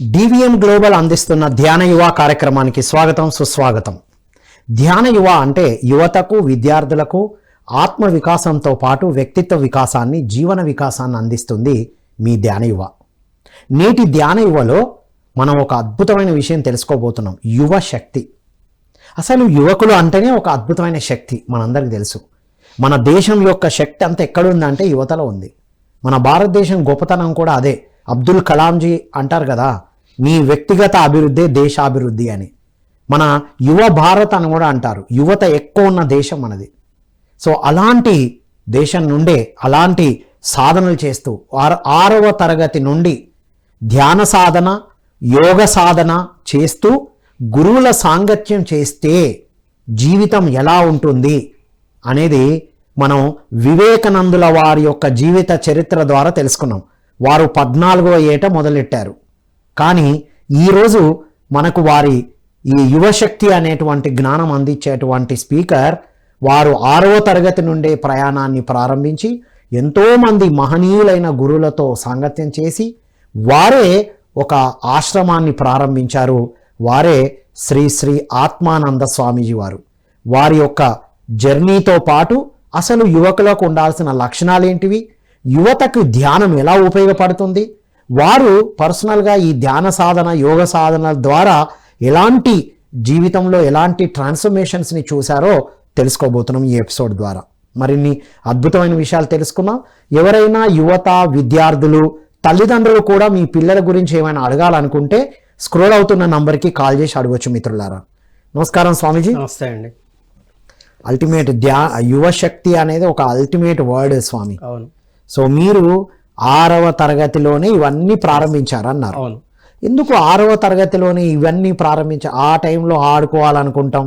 DVM global అందిస్తున్న ధ్యాన యువ కార్యక్రమానికి స్వాగతం సుస్వాగతం. ధ్యాన యువ అంటే యువతకు విద్యార్థులకు ఆత్మ వికాసంతో పాటు వ్యక్తిత్వ వికాసాన్ని జీవన వికాసాన్ని అందిస్తుంది మీ ధ్యాన యువ. నేటి ధ్యాన యువలో మనం ఒక అద్భుతమైన విషయం తెలుసుకోబోతున్నాం. యువ శక్తి. అసలు యువకులు అంటేనే ఒక అద్భుతమైన శక్తి మనందరికీ తెలుసు. మన దేశం యొక్క శక్తి అంతా ఎక్కడుందంటే యువతలో ఉంది. మన భారతదేశం గొప్పతనం కూడా అదే. అబ్దుల్ కలాంజీ అంటారు కదా, నీ వ్యక్తిగత అభివృద్ధి దేశాభివృద్ధి అని. మన యువ భారత్ అని కూడా అంటారు. యువత ఎక్కువ ఉన్న దేశం మనది. సో అలాంటి దేశం నుండే అలాంటి సాధనలు చేస్తూ 6వ తరగతి నుండి ధ్యాన సాధన యోగ సాధన చేస్తూ గురువుల సాంగత్యం చేస్తే జీవితం ఎలా ఉంటుంది అనేది మనం వివేకానందుల వారి యొక్క జీవిత చరిత్ర ద్వారా తెలుసుకున్నాం. వారు 14వ ఏట మొదలెట్టారు. కానీ ఈరోజు మనకు వారి ఈ యువశక్తి అనేటువంటి జ్ఞానం అందించేటువంటి స్పీకర్ వారు 6వ తరగతి నుండే ప్రయాణాన్ని ప్రారంభించి ఎంతోమంది మహనీయులైన గురువులతో సాంగత్యం చేసి వారే ఒక ఆశ్రమాన్ని ప్రారంభించారు. వారే శ్రీ శ్రీ ఆత్మానంద స్వామీజీ వారు. వారి యొక్క జర్నీతో పాటు అసలు యువకులకు ఉండాల్సిన లక్షణాలు ఏంటివి, యువతకు ధ్యానం ఎలా ఉపయోగపడుతుంది, వారు పర్సనల్గా ఈ ధ్యాన సాధన యోగ సాధన ద్వారా ఎలాంటి జీవితంలో ఎలాంటి ట్రాన్స్ఫర్మేషన్స్ని చూశారో తెలుసుకోబోతున్నాం ఈ ఎపిసోడ్ ద్వారా. మరిన్ని అద్భుతమైన విషయాలు తెలుసుకున్నాం. ఎవరైనా యువత విద్యార్థులు తల్లిదండ్రులు కూడా మీ పిల్లల గురించి ఏమైనా అడగాలనుకుంటే స్క్రోల్ అవుతున్న నంబర్కి కాల్ చేసి అడగవచ్చు మిత్రులారా. నమస్కారం స్వామీజీ. నమస్తే అండి. అల్టిమేట్ యువశక్తి అనేది ఒక అల్టిమేట్ వర్డ్ స్వామి. అవును. సో మీరు 6వ తరగతిలోనే ఇవన్నీ ప్రారంభించారన్నారు. అవును. ఎందుకు 6వ తరగతిలోనే ఇవన్నీ ఆ టైంలో ఆడుకోవాలనుకుంటాం,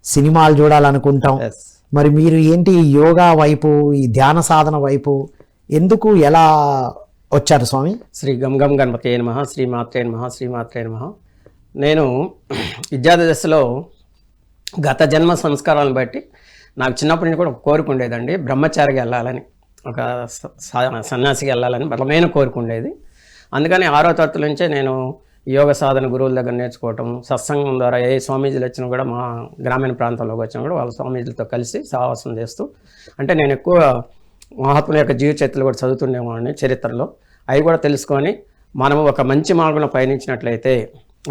సినిమాలు చూడాలనుకుంటాం. మరి మీరు ఏంటి యోగా వైపు ఈ ధ్యాన సాధన వైపు ఎందుకు ఎలా వచ్చారు స్వామి? శ్రీ గం గం గణపతే నమః, శ్రీ మాత్రే నమః, శ్రీ మాత్రే నమః. నేను విద్యార్థి దశలో గత జన్మ సంస్కారాలను బట్టి నాకు చిన్నప్పటి నుంచి కూడా ఒక కోరిక ఉండేదండి. బ్రహ్మచారికి వెళ్ళాలని, ఒక సన్యాసికి వెళ్ళాలని బలమైన కోరిక ఉండేది. అందుకని 6వ తరగతి నుంచే నేను యోగ సాధన గురువుల దగ్గర నేర్చుకోవటం, సత్సంగం ద్వారా ఏ స్వామీజీలు వచ్చినా కూడా మా గ్రామీణ ప్రాంతంలోకి వచ్చినా కూడా వాళ్ళ స్వామీజీలతో కలిసి సహవాసం చేస్తూ, అంటే నేను ఎక్కువ మహాత్ముల యొక్క జీవిత చరిత్రలు కూడా చదువుతుండేవాడిని చరిత్రలో. అవి కూడా తెలుసుకొని మనము ఒక మంచి మార్గంలో పయనించినట్లయితే,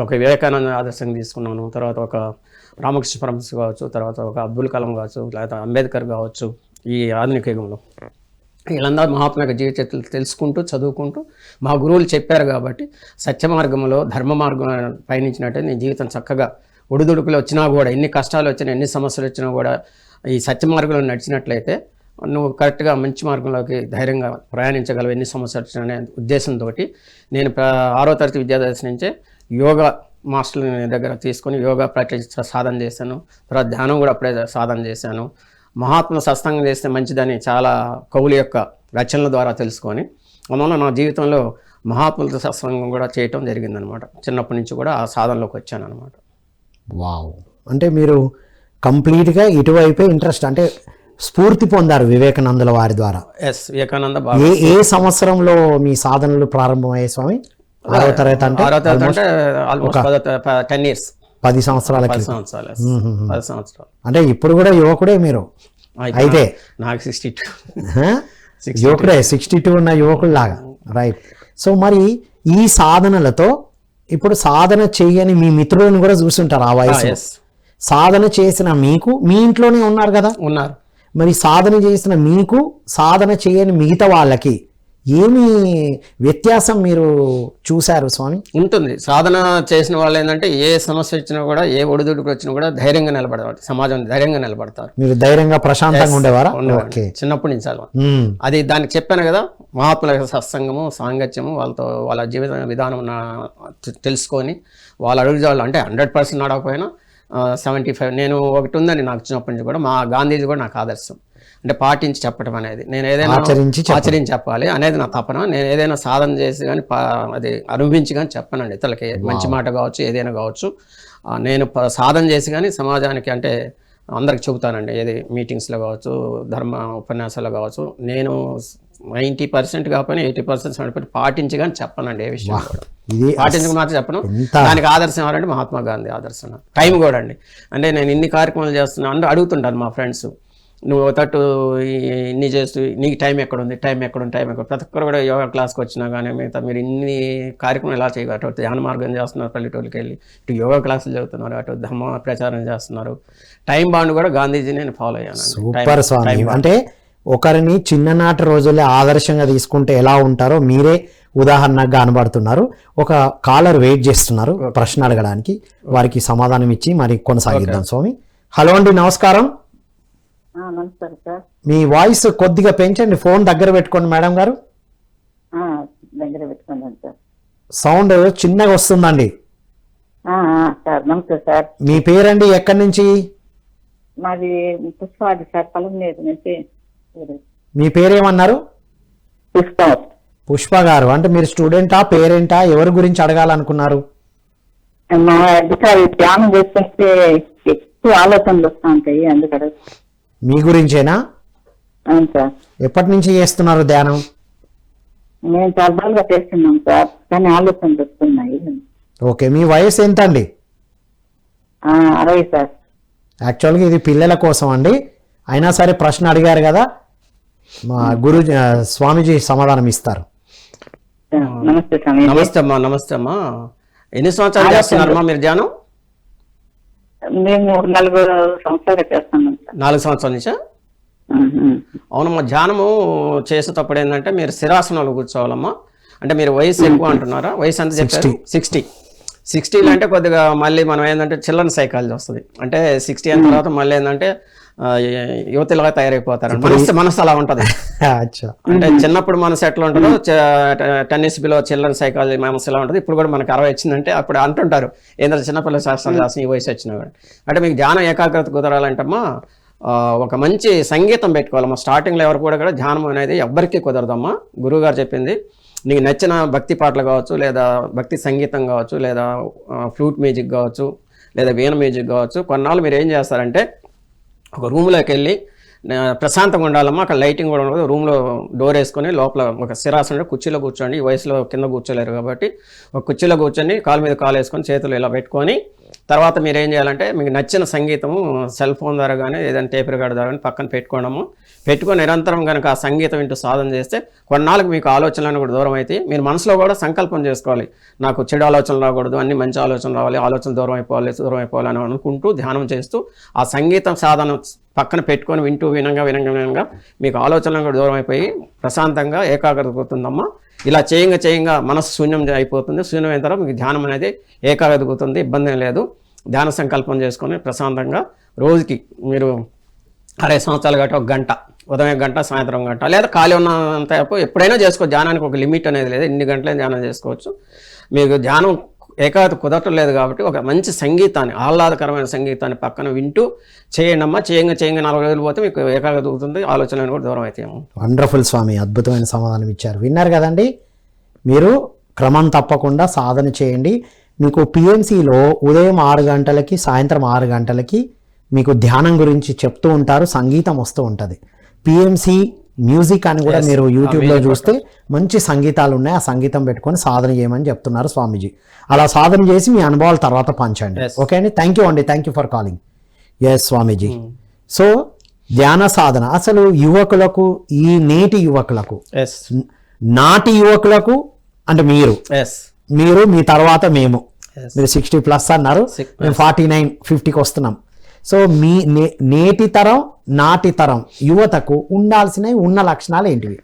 ఒక వివేకానంద ఆదర్శం తీసుకున్నాను, తర్వాత ఒక రామకృష్ణ పరమహంస కావచ్చు, తర్వాత ఒక అబ్దుల్ కలాం కావచ్చు, లేదా అంబేద్కర్ కావచ్చు, ఈ ఆధునిక యుగంలో వీళ్ళందరూ మహాత్ముల యొక్క జీవిత చరిత్రలు తెలుసుకుంటూ చదువుకుంటూ మా గురువులు చెప్పారు కాబట్టి సత్య మార్గంలో ధర్మ మార్గంలో పయనించినట్టే నీ జీవితం చక్కగా ఒడిదుడుకులు వచ్చినా కూడా, ఎన్ని కష్టాలు వచ్చినా ఎన్ని సమస్యలు వచ్చినా కూడా ఈ సత్య మార్గంలో నడిచినట్లయితే నువ్వు కరెక్ట్గా మంచి మార్గంలోకి ధైర్యంగా ప్రయాణించగలవు ఎన్ని సమస్యలు వచ్చినా అనే ఉద్దేశంతో నేను 6వ తరగతి విద్యాదశ నుంచే యోగా మాస్టర్ల దగ్గర తీసుకొని యోగా ప్రాక్టీస్ సాధన చేశాను. తర్వాత ధ్యానం కూడా అప్పుడే సాధన చేశాను. మహాత్ముల సత్సంగం చేస్తే మంచిదని చాలా కవుల యొక్క రచనల ద్వారా తెలుసుకొని అందువల్ల నా జీవితంలో మహాత్ములతో సత్సంగం కూడా చేయటం జరిగిందనమాట. చిన్నప్పటి నుంచి కూడా ఆ సాధనలోకి వచ్చాను అనమాట. వావ్. అంటే మీరు కంప్లీట్గా ఇటువైపే ఇంట్రెస్ట్, అంటే స్ఫూర్తి పొందారు వివేకానందుల వారి ద్వారా. ఎస్, వివేకానంద. ఏ సంవత్సరంలో మీ సాధనలు ప్రారంభమయ్యాయి స్వామి? 6వ తరగతి అంటే ఆల్మోస్ట్ 10 years. 10 సంవత్సరాల 10 సంవత్సరాలు. అంటే ఇప్పుడు కూడా యువకుడే మీరు అయితే? నాకు 62. యువకుడే, 62 ఉన్న యువకుడు లాగా. రైట్. సో మరి ఈ సాధనలతో ఇప్పుడు సాధన చెయ్యని మీ మిత్రులను కూడా చూస్తుంటారు ఆ వయసు. సాధన చేసిన మీకు, మీ ఇంట్లోనే ఉన్నారు కదా, ఉన్నారు. మరి సాధన చేసిన మీకు సాధన చేయని మిగతా వాళ్ళకి ఏమి వ్యత్యాసం మీరు చూశారు స్వామి? ఉంటుంది. సాధన చేసిన వాళ్ళు ఏంటంటే ఏ సమస్య వచ్చినా కూడా, ఏ ఒడిదుడుకు వచ్చినా కూడా ధైర్యంగా నిలబడతారు, సమాజం ధైర్యంగా నిలబడతారు. మీరు ధైర్యంగా ప్రశాంతంగా ఉండేవారా? చిన్నప్పటి నుంచి అది దానికి చెప్పాను కదా, మహాత్ముల సత్సంగము సాంగత్యము వాళ్ళతో వాళ్ళ జీవిత విధానం తెలుసుకొని వాళ్ళ అడుగుజాలు, అంటే 100% నడవకపోయినా 75. నేను ఒకటి ఉందని నాకు చిన్నప్పటి నుంచి కూడా, మా గాంధీజీ కూడా నాకు ఆదర్శం. అంటే పాటించి చెప్పడం అనేది, నేను ఏదైనా ఆచరించి చెప్పాలి అనేది నా తపన. నేను ఏదైనా సాధన చేసి కానీ అది అనుభవించి కానీ చెప్పనండి ఇతరులకి. మంచి మాట కావచ్చు, ఏదైనా కావచ్చు, నేను సాధన చేసి కానీ సమాజానికి, అంటే అందరికి చెబుతానండి. ఏది మీటింగ్స్లో కావచ్చు, ధర్మ ఉపన్యాసాలు కావచ్చు, నేను 90% కాకపోయినా 80% పాటించి కానీ చెప్పనండి ఏ విషయం కూడా. ఇది పాటించక మాత్రం చెప్పను. దానికి ఆదర్శం ఎవరంటే మహాత్మా గాంధీ ఆదర్శం. టైం కూడా అండి, అంటే నేను ఇన్ని కార్యక్రమాలు చేస్తున్నా అంటే అడుగుతుంటాను మా ఫ్రెండ్స్, నువ్వు తట్టు ఇన్ని చేస్తూ నీకు టైం ఎక్కడుంది, టైం ఎక్కడుంది, టైం ఎక్కడ. ప్రతి ఒక్కరు కూడా యోగా క్లాస్కి వచ్చినా కానీ మిగతా మీరు ఇన్ని కార్యక్రమం ఎలా చేయగలరు? అటు ధ్యాన మార్గం చేస్తున్నారు, పల్లెటూరుకి వెళ్ళి ఇటు యోగా క్లాసులు చదువుతున్నారు, అటు ధర్మ ప్రచారం చేస్తున్నారు. టైం బాండ్ కూడా గాంధీజీ నేను ఫాలో అయ్యాను. సూపర్ స్వామి. అంటే ఒకరిని చిన్ననాటి రోజుల్లో ఆదర్శంగా తీసుకుంటే ఎలా ఉంటారో మీరే ఉదాహరణగా కనబడుతున్నారు. ఒక కాలర్ వెయిట్ చేస్తున్నారు ప్రశ్న అడగడానికి, వారికి సమాధానం ఇచ్చి మరి కొనసాగిద్దాం స్వామి. హలో అండి, నమస్కారం. నమస్కారం సార్. మీ వాయిస్ కొద్దిగా పెంచండి, ఫోన్ దగ్గర పెట్టుకోండి మేడం గారు. దగ్గర పెట్టుకున్నాను సార్. సౌండ్ చిన్నగా వస్తుందండి. సార్ నమస్తే సార్. మీ పేరండి, ఎక్కడి నుంచి? మాది పుష్పాది సార్, పలంనేరు నుంచి. మీ పేరేమన్నారు? పుష్ప. పుష్ప గారు. అంటే మీరు స్టూడెంటా, పేరెంటా, ఎవరి గురించి అడగాలనుకున్నారు? మా సార్ ధ్యానం చేస్తుంటే ఎక్కువ ఆలోచనలు వస్తూ ఉంటాయి, అందుకని. మీ గురించేనా? అవును సార్. ఎప్పటి నుంచి చేస్తున్నారు ధ్యానం? మేము చాలా బాగా చేస్తున్నాం సార్, కానీ ఆలోచనలు వస్తున్నాయి. ఓకే, మీ వయసు ఎంత అండి? 60 సార్. యాక్చువల్గా ఇది పిల్లల కోసం అండి, అయినా సరే ప్రశ్న అడిగారు కదా, మా గురు స్వామీజీ సమాధానం ఇస్తారు. నమస్తే సార్. నమస్తే అమ్మా. నమస్తే అమ్మా. ఎన్ని సంవత్సరాలు చేస్తున్నారమ్మా మీరు ధ్యానం? మేము 4 సంవత్సరాలు చేస్తున్నాం సార్. 4 సంవత్సరాల నుంచా? అవునమ్మా. ధ్యానము చేసేటప్పుడు ఏంటంటే మీరు శిరాసనాలు కూర్చోవాలమ్మా. అంటే మీరు వయసు ఎక్కువ అంటున్నారా? వయసు ఎంత చెప్పారు? 60 అంటే కొద్దిగా మళ్ళీ మనం ఏంటంటే చిల్డ్రన్ సైకాలజీ వస్తుంది. అంటే 60 అయిన తర్వాత మళ్ళీ ఏంటంటే యువతిలాగా తయారైపోతారు. మనసు అలా ఉంటుంది. అంటే చిన్నప్పుడు మనసు ఎట్లా ఉంటుందో 10 years బిలో చిల్డ్రన్ సైకాలజీ మనసు ఎలా ఉంటుంది. ఇప్పుడు కూడా మనకు 60 వచ్చిందంటే అప్పుడు అంటుంటారు ఏంటంటే చిన్నపిల్లల శాస్త్రాలు చేస్తాం ఈ వయసు వచ్చినా కూడా. అంటే మీకు ధ్యానం ఏకాగ్రత కుదరాలంటమ్మా ఒక మంచి సంగీతం పెట్టుకోవాలమ్మా. స్టార్టింగ్లో ఎవరు కూడా ధ్యానం అనేది ఎవ్వరికీ కుదరదమ్మా. గురువు గారు చెప్పింది, నీకు నచ్చిన భక్తి పాటలు కావచ్చు, లేదా భక్తి సంగీతం కావచ్చు, లేదా ఫ్లూట్ మ్యూజిక్ కావచ్చు, లేదా వీణ మ్యూజిక్ కావచ్చు. కొన్నాళ్ళు మీరు ఏం చేస్తారంటే ఒక రూమ్లోకి వెళ్ళి ప్రశాంతంగా ఉండాలమ్మా. అక్కడ లైటింగ్ కూడా ఉండదు. రూమ్లో డోర్ వేసుకొని లోపల ఒక శిరాసనం కుర్చీలో కూర్చోండి. ఈ వయసులో కింద కూర్చోలేరు కాబట్టి ఒక కుర్చీలో కూర్చొని కాలు మీద కాలు వేసుకొని చేతులు ఇలా పెట్టుకొని తర్వాత మీరు ఏం చేయాలంటే మీకు నచ్చిన సంగీతము సెల్ ఫోన్ ద్వారా కానీ ఏదైనా టేప్ రికార్డ్ ద్వారా కానీ పక్కన పెట్టుకోవడము. పెట్టుకొని నిరంతరం కనుక ఆ సంగీతం వింటూ సాధన చేస్తే కొన్నాళ్ళకి మీకు ఆలోచనలను కూడా దూరం అయితే మీరు మనసులో కూడా సంకల్పం చేసుకోవాలి, నాకు చెడు ఆలోచనలు రాకూడదు, అన్ని మంచి ఆలోచనలు రావాలి, ఆలోచన దూరం అయిపోవాలి అని అనుకుంటూ ధ్యానం చేస్తూ ఆ సంగీతం సాధన పక్కన పెట్టుకొని వింటూ వినంగా మీకు ఆలోచనలు కూడా దూరం అయిపోయి ప్రశాంతంగా ఏకాగ్రత పోతుందమ్మా. ఇలా చేయంగా మనసు శూన్యం అయిపోతుంది. శూన్యం అయిన తర్వాత మీకు ధ్యానం అనేది ఏకాగ్రత పోతుంది, ఇబ్బంది ఏం లేదు. ధ్యాన సంకల్పం చేసుకొని ప్రశాంతంగా రోజుకి మీరు 60 సంవత్సరాలు గంట, 1 గంట, ఉదయం 1 గంట, సాయంత్రం 1 గంట, లేదా ఖాళీ ఉన్నంత ఎప్పుడైనా చేసుకోవచ్చు. ధ్యానానికి ఒక లిమిట్ అనేది లేదు, ఇన్ని గంటలే ధ్యానం చేసుకోవచ్చు. మీకు ధ్యానం ఏకాగ్రత కుదరటం లేదు కాబట్టి ఒక మంచి సంగీతాన్ని, ఆహ్లాదకరమైన సంగీతాన్ని పక్కన వింటూ చేయండి అమ్మా. చేయంగా 40 రోజులు పోతే మీకు ఏకాగ్రత అవుతుంది, ఆలోచనలు కూడా దూరం అవుతాయి. వండర్ఫుల్ స్వామి, అద్భుతమైన సమాధానం ఇచ్చారు. విన్నారు కదండి, మీరు క్రమం తప్పకుండా సాధన చేయండి. మీకు పిఎంసిలో ఉదయం 6 గంటలకి సాయంత్రం 6 గంటలకి మీకు ధ్యానం గురించి చెప్తూ ఉంటారు, సంగీతం వస్తూ ఉంటుంది. పిఎంసి మ్యూజిక్ అని కూడా మీరు యూట్యూబ్లో చూస్తే మంచి సంగీతాలు ఉన్నాయి, ఆ సంగీతం పెట్టుకొని సాధన చేయమని చెప్తున్నారు స్వామీజీ. అలా సాధన చేసి మీ అనుభవాల తర్వాత పంచండి. ఓకే అండి, థ్యాంక్ యూ అండి, thank you for calling. Yes Swamiji. So ధ్యాన సాధన అసలు యువకులకు, ఈ నేటి యువకులకు, నాటి యువకులకు అంటే మీరు మీ తర్వాత మీరు 60+ అన్నారు, మేము 49, 50కి వస్తున్నాం. సో మీ నేటి తరం నాటి తరం యువతకు ఉన్న లక్షణాలు ఏంటివి?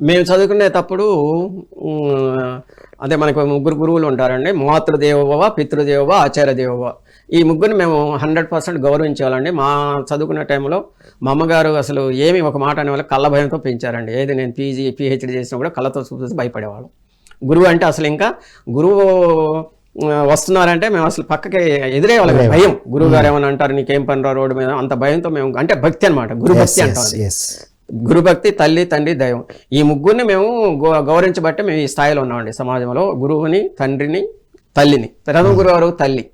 మేము చదువుకునేటప్పుడు అదే మనకు 3 గురువులు ఉంటారండి. మాతృదేవోభవ, పితృదేవోభవ, ఆచార్యదేవోభవ. ఈ ముగ్గురిని మేము 100% గౌరవించాలండి. మా చదువుకునే టైంలో మా అమ్మగారు అసలు ఏమి ఒక మాట అనే వాళ్ళు కళ్ళ భయంతో పెంచారండి. ఏది నేను PhD చేసినా కూడా కళ్ళతో చూసి భయపడేవాళ్ళం. గురువు అంటే అసలు ఇంకా గురువు వస్తున్నారంటే మేము అసలు పక్కకి ఎదురే వాళ్ళకి భయం. గురువు గారు ఏమని అంటారు, నీకేం పని రా రోడ్డు మీద, అంత భయంతో మేము, అంటే భక్తి అనమాట, గురుభక్తి అంటాం. గురుభక్తి, తల్లి, తండ్రి, దైవం, ఈ ముగ్గురిని మేము గౌరవించబట్టే మేము ఈ స్థాయిలో ఉన్నామండి సమాజంలో. గురువుని, తండ్రిని, తల్లిని. ప్రథమ గురువు తల్లి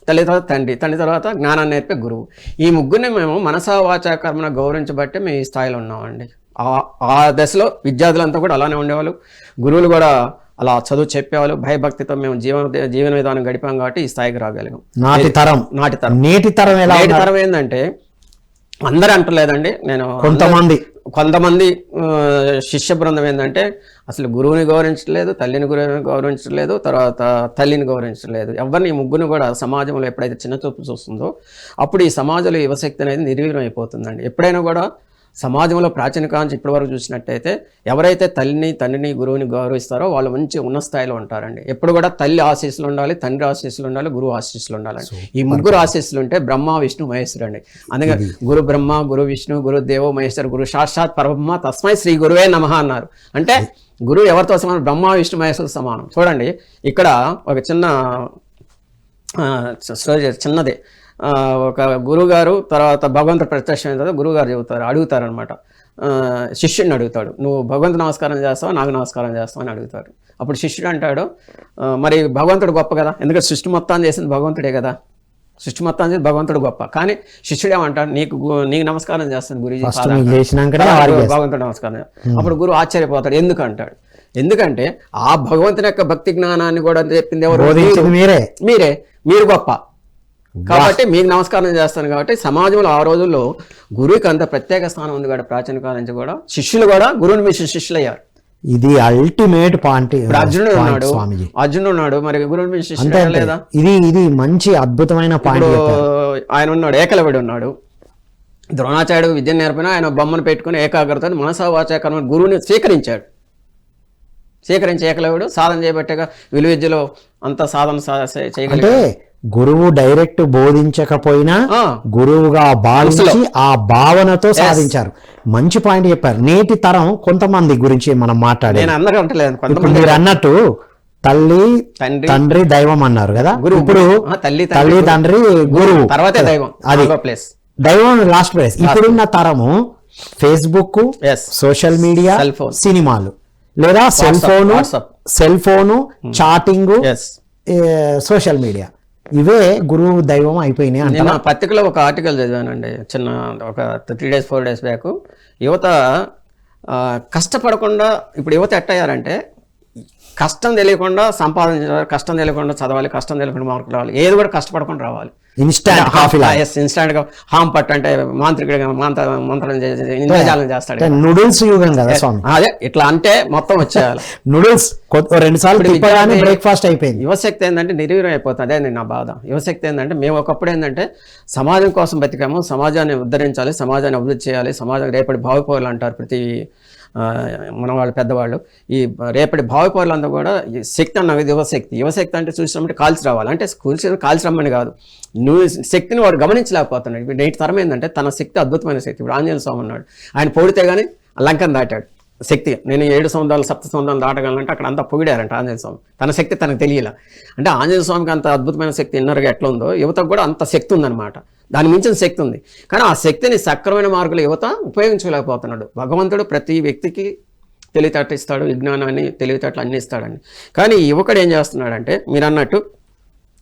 తర్వాత తండ్రి తర్వాత జ్ఞానాన్ని నేర్పే గురువు. ఈ ముగ్గురిని మేము మనసా వాచా కర్మన గౌరవించబట్టే మేము ఈ స్థాయిలో ఉన్నామండి. ఆ దశలో విద్యార్థులంతా కూడా అలానే ఉండేవాళ్ళు, గురువులు కూడా అలా చదువు చెప్పేవాళ్ళు. భయభక్తితో మేము జీవన విధానం గడిపాం కాబట్టి ఈ స్థాయికి రాగలిగాం. నాటి తరం నేటి తరం ఎలా నేటి తరం ఏంటంటే అందరూ అంటలేదండి, నేను కొంతమంది శిష్య బృందం ఏంటంటే అసలు గురువుని గౌరవించలేదు, తల్లిని గౌరవించలేదు, తర్వాత తల్లిని గౌరవించలేదు. ఎవరిని ఈ ముగ్గురు కూడా సమాజంలో ఎప్పుడైతే చిన్న చూపు చూస్తుందో అప్పుడు ఈ సమాజంలో యువశక్తి అనేది నిర్వీర్యం అయిపోతుందండి. ఎప్పుడైనా కూడా సమాజంలో ప్రాచీన కాలం నుంచి ఇప్పటి వరకు చూసినట్టయితే ఎవరైతే తల్లిని తండ్రిని గురువుని గౌరవిస్తారో వాళ్ళు మంచి ఉన్న స్థాయిలో ఉంటారండి. ఎప్పుడు కూడా తల్లి ఆశీస్సులు ఉండాలి, తండ్రి ఆశీస్సులు ఉండాలి, గురువు ఆశీస్సులు ఉండాలండి. ఈ ముగ్గురు ఆశీస్సులు ఉంటే బ్రహ్మ విష్ణు మహేశ్వరు అండి. అందుకే గురు బ్రహ్మ గురు విష్ణు గురు దేవో మహేశ్వర గురు సాక్షాత్ పరబ్రహ్మ తస్మై శ్రీ గురువే నమః అన్నారు. అంటే గురువు ఎవరితో సమానం? బ్రహ్మ విష్ణు మహేశ్వర సమానం. చూడండి ఇక్కడ ఒక చిన్నదే ఒక గురువుగారు తర్వాత భగవంతుడు ప్రత్యక్షమైన తర్వాత గురువుగారు అడుగుతారనమాట. శిష్యుడిని అడుగుతాడు, నువ్వు భగవంతుడు నమస్కారం చేస్తావా నాకు నమస్కారం చేస్తావు అని అడుగుతాడు. అప్పుడు శిష్యుడు అంటాడు, మరి భగవంతుడు గొప్ప కదా, ఎందుకంటే సృష్టి మొత్తాన్ని చేసింది భగవంతుడే కదా, సృష్టి మొత్తాన్ని చేసి భగవంతుడు గొప్ప. కానీ శిష్యుడు ఏమంటాడు, నీకు నమస్కారం చేస్తాను గురుజీ, భగవంతుడు నమస్కారం. అప్పుడు గురువు ఆశ్చర్యపోతాడు. ఎందుకు అంటాడు, ఎందుకంటే ఆ భగవంతుని యొక్క భక్తి జ్ఞానాన్ని కూడా చెప్పింది ఎవరు? మీరు గొప్ప కాబట్టి మీకు నమస్కారం చేస్తాను. కాబట్టి సమాజంలో ఆ రోజుల్లో గురువుకి అంత ప్రత్యేక స్థానం ఉంది కాబట్టి ప్రాచీన కాలం నుంచి కూడా శిష్యులు కూడా గురువుని మించిన శిష్యులు అయ్యారు. ఇది అల్టిమేట్ పాయింట్. అర్జునుడు ఉన్నాడు, మరి గురువుని మించిన శిష్యులు లేదా? ఇది మంచి అద్భుతమైన పాయింట్. ఆయన ఉన్నాడు, ఏకలవ్యుడు ఉన్నాడు. ద్రోణాచార్యుడు విద్య నేర్పిన ఆయన బొమ్మను పెట్టుకుని ఏకాగ్రత మనసా వాచా కర్మ గురువుని స్వీకరించి ఏకలవ్యుడు సాధన చేయబట్టగా విలువిద్యలో అంత సాధన చేయగలిగే. గురువు డైరెక్ట్ బోధించకపోయినా గురువుగా భావించి ఆ భావనతో సాధించారు. మంచి పాయింట్ చెప్పారు. నేటి తరం కొంతమంది గురించి మనం మాట్లాడే, మీరు అన్నట్టు తల్లి తండ్రి దైవం అన్నారు కదా, ఇప్పుడు తల్లి తండ్రి గురువు తర్వాత దైవం, అది దైవం లాస్ట్ ప్లేస్. ఇప్పుడున్న తరము ఫేస్బుక్, సోషల్ మీడియా, సినిమాలు లేదా cell phone, chatting, social media, ఇవే గురువు దైవం అయిపోయినాయి. అంటే నా పత్రికలో ఒక ఆర్టికల్ చదివానండి, ఒక 3 days 4 days బ్యాక్. యువత కష్టపడకుండా, ఇప్పుడు యువత ఎట్టయ్యారంటే కష్టం తెలియకుండా సంపాదించాలి, కష్టం తెలియకుండా చదవాలి, కష్టం తెలియకుండా మార్కులు రావాలి, ఏది కూడా కష్టపడకుండా రావాలి. ఇన్స్టాంట్ గా హామ్ పట్టు అంటే మాంత్రికుడిగా మంత్రం ఇంద్రజాలం చేస్తాడు. నూడిల్స్ యుగం కదా స్వామి, అదే ఇట్లా అంటే మొత్తం వచ్చేయాలి. నూడిల్స్ 2 సార్లు బ్రేక్ఫాస్ట్ అయిపోయింది. యువశక్తి ఏంటంటే నిర్వీర్యం అయిపోతుంది. అదే నా బాధ. యువశక్తి ఏంటంటే మేము ఒకప్పుడు ఏంటంటే సమాజం కోసం బతికాము, సమాజాన్ని ఉద్ధరించాలి, సమాజాన్ని అభివృద్ధి చేయాలి, సమాజం రేపటి భావిపౌరులు అంటారు ప్రతి మన వాళ్ళు పెద్దవాళ్ళు. ఈ రేపటి భావిపౌరులంతా కూడా శక్తి అన్నది యువశక్తి. యువశక్తి అంటే చూసినప్పుడు కాల్చి రావాలి, అంటే కాల్చి రమ్మని కాదు, నువ్వు శక్తిని వాడు గమనించలేకపోతున్నాడు. ఇప్పుడు నేటి తరం ఏంటంటే తన శక్తి అద్భుతమైన శక్తి. ఇప్పుడు ఆంజనేయ స్వామి ఉన్నాడు, ఆయన పొగిడితే కానీ లంకను దాటాడు. శక్తి నేను 7 సముద్రాలు 7 సముద్రాలు దాటగలంటే అక్కడ అంతా పొగిడారంట ఆంజనేయ స్వామి. తన శక్తి తనకు తెలియలే. అంటే ఆంజనేయ స్వామికి అంత అద్భుతమైన శక్తి ఇన్నర్గా ఎట్లా ఉందో యువతకు కూడా అంత శక్తి ఉందన్నమాట. దాని మించిన శక్తి ఉంది. కానీ ఆ శక్తిని సక్రమైన మార్గంలో యువత ఉపయోగించుకోలేకపోతున్నాడు. భగవంతుడు ప్రతి వ్యక్తికి తెలివితేటలు ఇస్తాడు, విజ్ఞానాన్ని తెలివితేటలు అన్ని ఇస్తాడండి. కానీ యువకుడు ఏం చేస్తున్నాడంటే మీరు అన్నట్టు